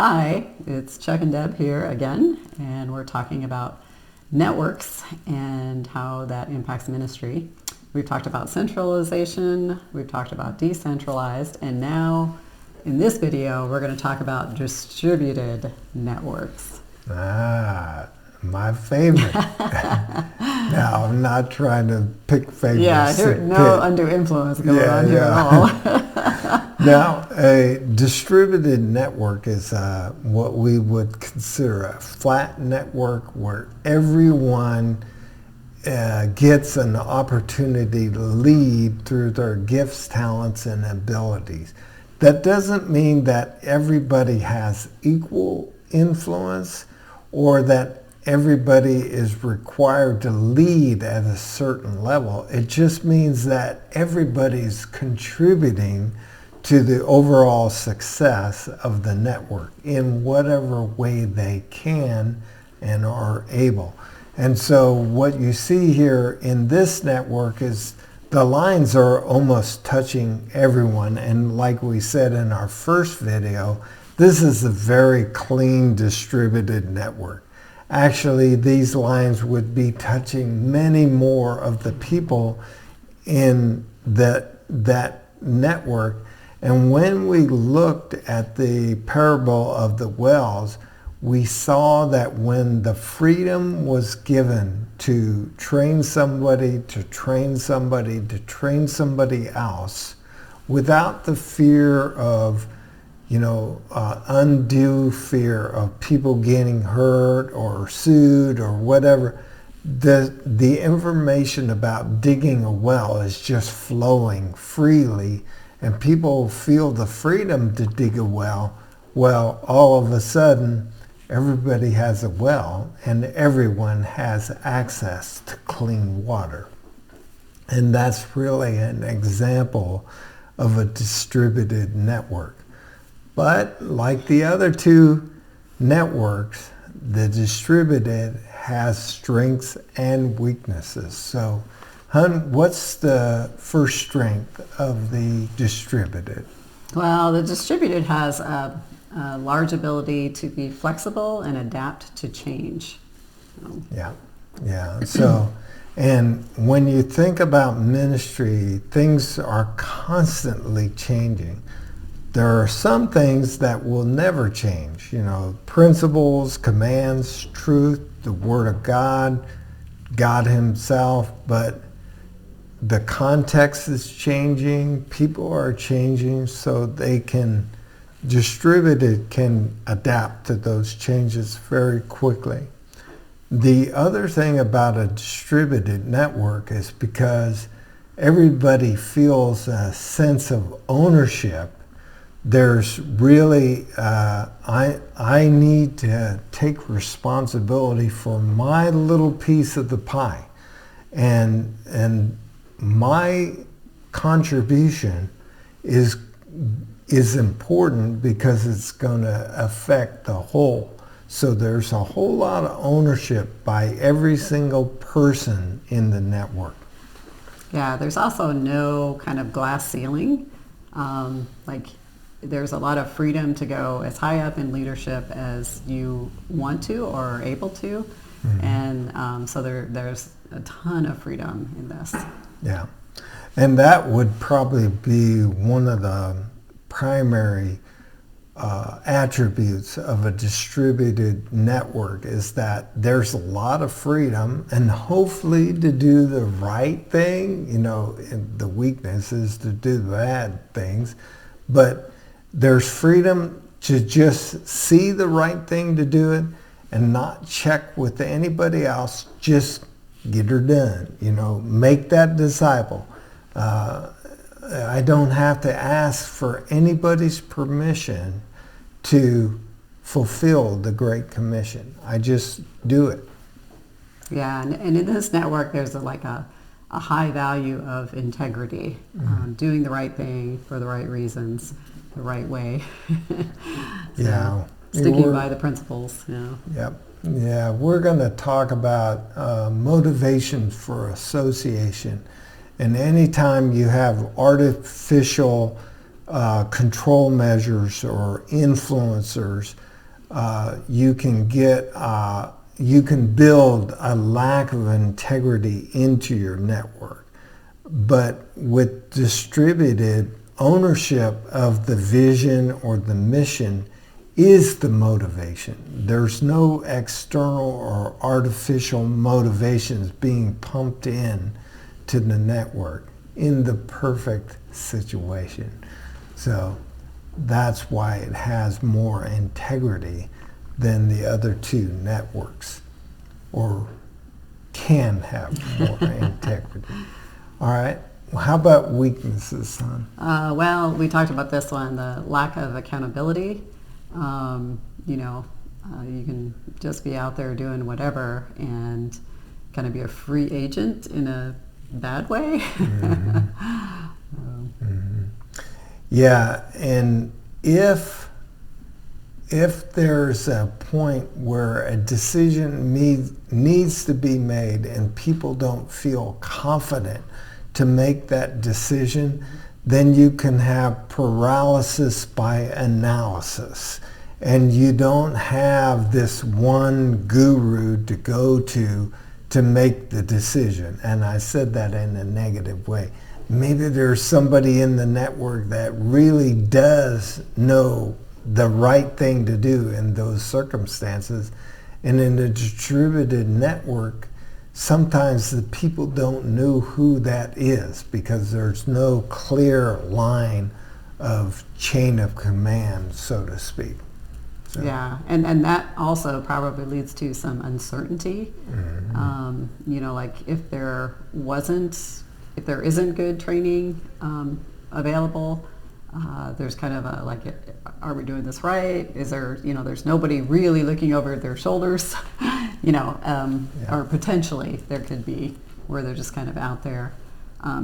Hi, it's Chuck and Deb here again, and we're talking about networks and how that impacts ministry. We've talked about centralization, we've talked about decentralized, and now in this video we're going to talk about distributed networks. My favorite. Now, I'm not trying to pick favorites. Yeah, no undue influence going on here at all. Now, a distributed network is what we would consider a flat network where everyone gets an opportunity to lead through their gifts, talents, and abilities. That doesn't mean that everybody has equal influence or that everybody is required to lead at a certain level. It just means that everybody's contributing to the overall success of the network in whatever way they can and are able. And so what you see here in this network is the lines are almost touching everyone. And like we said in our first video, this is a very clean distributed network. Actually, these lines would be touching many more of the people in that network. And when we looked at the parable of the wells, we saw that when the freedom was given to train somebody, to train somebody, to train somebody else, without the fear of undue fear of people getting hurt or sued or whatever, the information about digging a well is just flowing freely, and people feel the freedom to dig a well. Well, all of a sudden, everybody has a well, and everyone has access to clean water. And that's really an example of a distributed network. But like the other two networks, the distributed has strengths and weaknesses. So, Hun, what's the first strength of the distributed? Well, the distributed has a large ability to be flexible and adapt to change. Yeah. So, and when you think about ministry, things are constantly changing. There are some things that will never change, principles, commands, truth, the Word of God, God Himself, but the context is changing, people are changing, so distributed can adapt to those changes very quickly. The other thing about a distributed network is because everybody feels a sense of ownership. There's really, I need to take responsibility for my little piece of the pie. And my contribution is important because it's going to affect the whole. So there's a whole lot of ownership by every single person in the network. Yeah, there's also no kind of glass ceiling. There's a lot of freedom to go as high up in leadership as you want to or are able to. Mm-hmm. And so there's a ton of freedom in this. Yeah. And that would probably be one of the primary attributes of a distributed network, is that there's a lot of freedom and hopefully to do the right thing. And the weakness is to do bad things. But there's freedom to just see the right thing to do it and not check with anybody else. Just get her done. Make that disciple. I don't have to ask for anybody's permission to fulfill the Great Commission. I just do it. Yeah, and in this network, there's a high value of integrity, doing the right thing for the right reasons, the right way. Sticking by the principles. Yep. Yeah, we're going to talk about motivations for association. And anytime you have artificial control measures or influencers, you can build a lack of integrity into your network. But with distributed ownership of the vision or the mission is the motivation. There's no external or artificial motivations being pumped in to the network in the perfect situation. So that's why it has more integrity than the other two networks, or can have more integrity. All right. Well, how about weaknesses, son? Well, we talked about this one, the lack of accountability. You can just be out there doing whatever and kind of be a free agent in a bad way. Yeah, and if there's a point where a decision needs to be made and people don't feel confident to make that decision, then you can have paralysis by analysis. And you don't have this one guru to go to make the decision. And I said that in a negative way. Maybe there's somebody in the network that really does know the right thing to do in those circumstances. And in a distributed network, sometimes the people don't know who that is because there's no clear line of chain of command, so to speak. So. Yeah, and that also probably leads to some uncertainty. Like if there isn't good training available, there's kind of a like, are we doing this right? Is there, there's nobody really looking over their shoulders, or potentially there could be where they're just kind of out there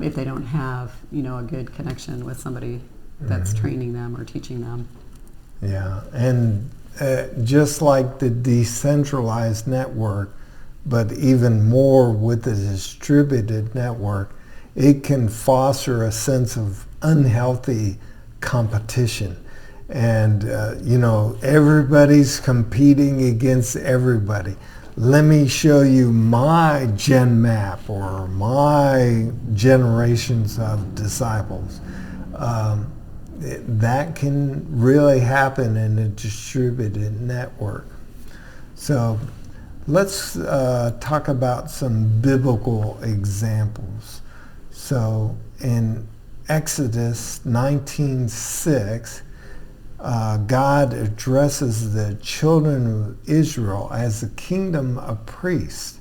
if they don't have, a good connection with somebody that's training them or teaching them. Yeah, and just like the decentralized network, but even more with the distributed network, it can foster a sense of unhealthy competition. And, everybody's competing against everybody. Let me show you my gen map or my generations of disciples. That can really happen in a distributed network. So let's talk about some biblical examples. So in Exodus 19:6, God addresses the children of Israel as a kingdom of priests.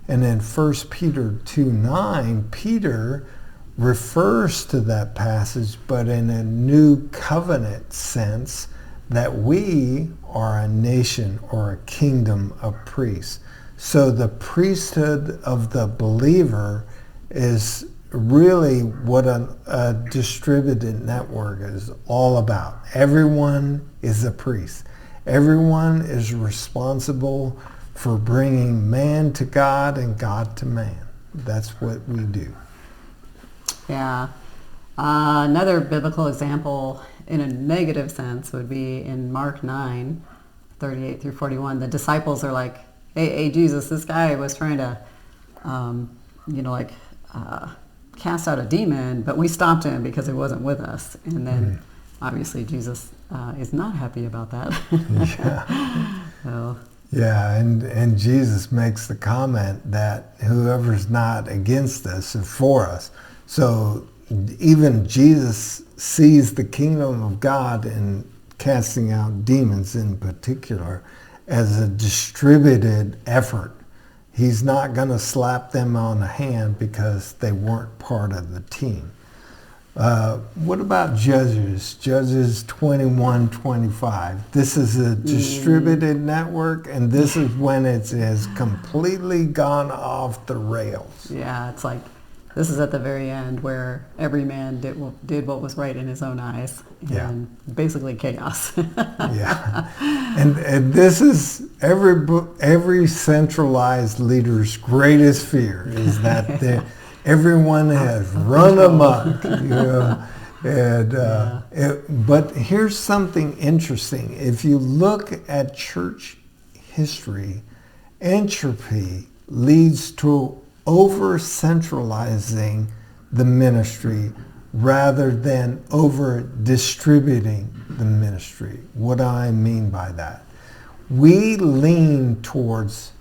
And in 1 Peter 2:9, Peter refers to that passage, but in a new covenant sense, that we are a nation or a kingdom of priests. So the priesthood of the believer is really what a distributed network is all about. Everyone is a priest. Everyone is responsible for bringing man to God and God to man. That's what we do. Yeah. Another biblical example in a negative sense would be in Mark 9:38 through 41. The disciples are like, hey, Jesus, this guy was trying to, cast out a demon, but we stopped him because he wasn't with us. And then obviously Jesus is not happy about that. Yeah. So. Yeah, and Jesus makes the comment that whoever's not against us is for us. So even Jesus sees the kingdom of God and casting out demons in particular as a distributed effort. He's not going to slap them on the hand because they weren't part of the team. What about Judges? Judges 21:25. This is a distributed network, and this is when it has completely gone off the rails. Yeah, it's like this is at the very end where every man did what was right in his own eyes, and basically chaos. Yeah, and this is every centralized leader's greatest fear is that everyone has run amok. And but here's something interesting. If you look at church history, entropy leads to over-centralizing the ministry rather than over-distributing the ministry. What do I mean by that? We lean towards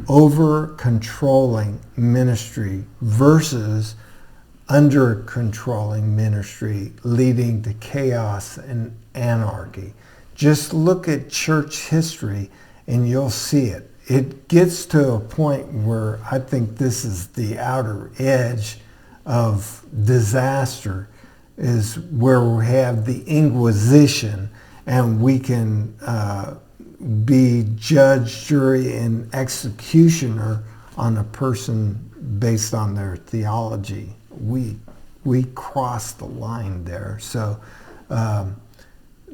over-controlling ministry versus under-controlling ministry, leading to chaos and anarchy. Just look at church history and you'll see it. It gets to a point where I think this is the outer edge of disaster, is where we have the Inquisition and we can be judge, jury, and executioner on a person based on their theology. We cross the line there. So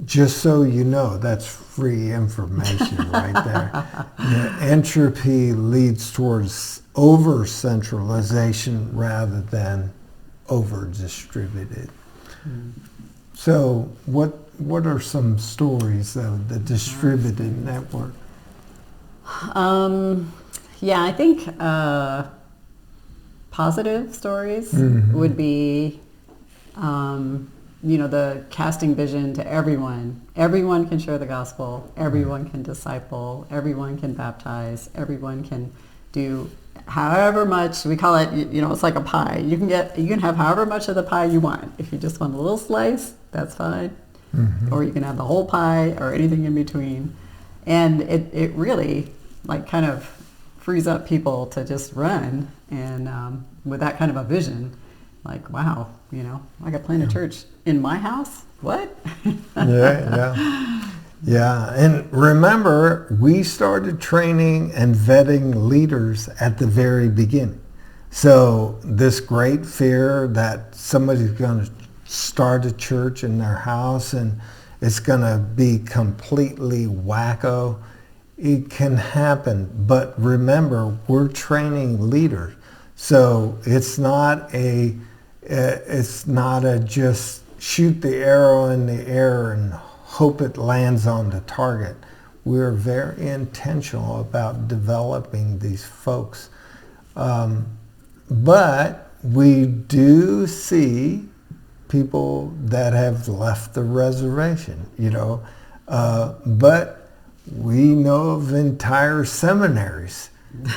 just so you know, that's free information right there. Entropy leads towards over-centralization rather than over-distributed. So what are some stories of the distributed network? Yeah, I think positive stories would be, the casting vision to everyone. Everyone can share the gospel. Everyone can disciple. Everyone can baptize. Everyone can do however much. We call it, it's like a pie. You can have however much of the pie you want. If you just want a little slice, that's fine. Or you can have the whole pie or anything in between. And it really kind of frees up people to just run, and with that kind of a vision, wow, I could plant a church in my house. What? Yeah. And remember, we started training and vetting leaders at the very beginning. So this great fear that somebody's going to start a church in their house and it's going to be completely wacko, it can happen. But remember, we're training leaders. So it's not a just shoot the arrow in the air and hope it lands on the target. We're very intentional about developing these folks. But we do see people that have left the reservation, but we know of entire seminaries,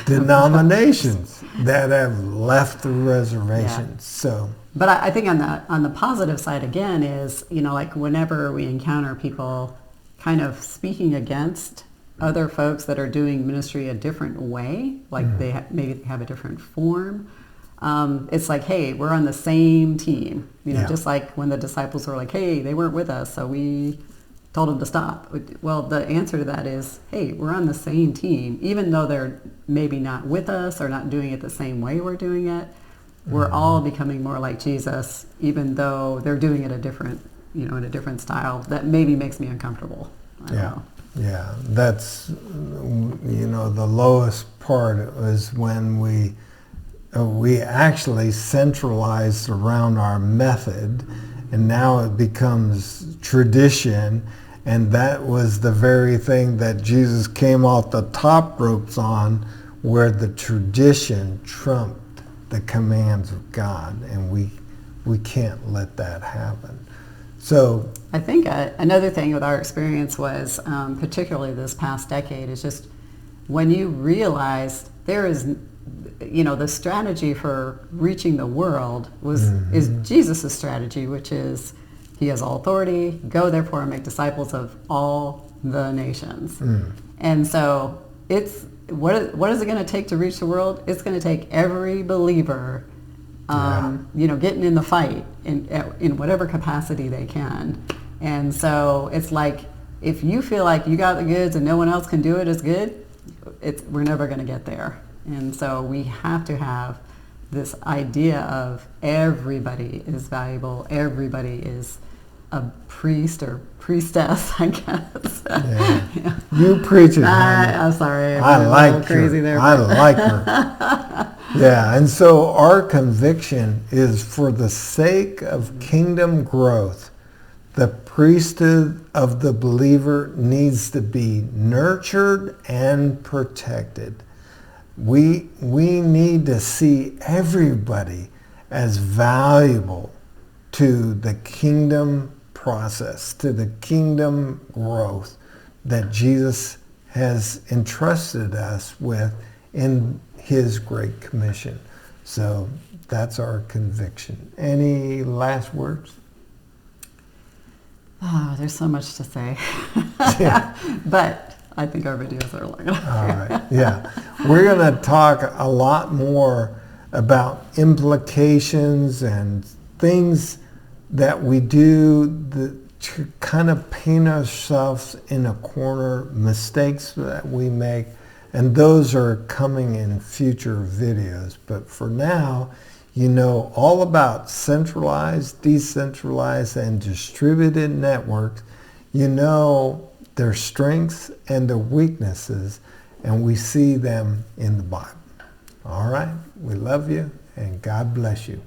denominations that have left the reservation. Yeah. So, but I think on the positive side again is, whenever we encounter people kind of speaking against other folks that are doing ministry a different way, they maybe have a different form. It's like, hey, we're on the same team. Just like when the disciples were like, hey, they weren't with us, so we told them to stop. Well, the answer to that is, hey, we're on the same team. Even though they're maybe not with us or not doing it the same way we're doing it, we're all becoming more like Jesus, even though they're doing it in a different style that maybe makes me uncomfortable. I don't know. Yeah, that's, the lowest part is when we actually centralized around our method, and now it becomes tradition, and that was the very thing that Jesus came off the top ropes on, where the tradition trumped the commands of God, and we can't let that happen. So I think another thing with our experience was, particularly this past decade, is just when you realize there is, the strategy for reaching the world is Jesus' strategy, which is he has all authority, go therefore and make disciples of all the nations. And so it's, what is it going to take to reach the world? It's going to take every believer getting in the fight in whatever capacity they can. And so it's like, if you feel like you got the goods and no one else can do it as good, we're never going to get there. And so we have to have this idea of everybody is valuable, everybody is a priest or priestess, I guess. You preach it, honey. I'm sorry, I like crazy her. there. I like her. Yeah, and so our conviction is for the sake of kingdom growth, the priesthood of the believer needs to be nurtured and protected. We need to see everybody as valuable to the kingdom process, to the kingdom growth that Jesus has entrusted us with in his Great Commission. So that's our conviction. Any last words? Oh, there's so much to say. Yeah. But I think our videos are long enough. All right. Yeah. We're going to talk a lot more about implications and things that we do to kind of paint ourselves in a corner, mistakes that we make, and those are coming in future videos. But for now, you know all about centralized, decentralized, and distributed networks. You know their strengths and their weaknesses, and we see them in the Bible. All right, we love you, and God bless you.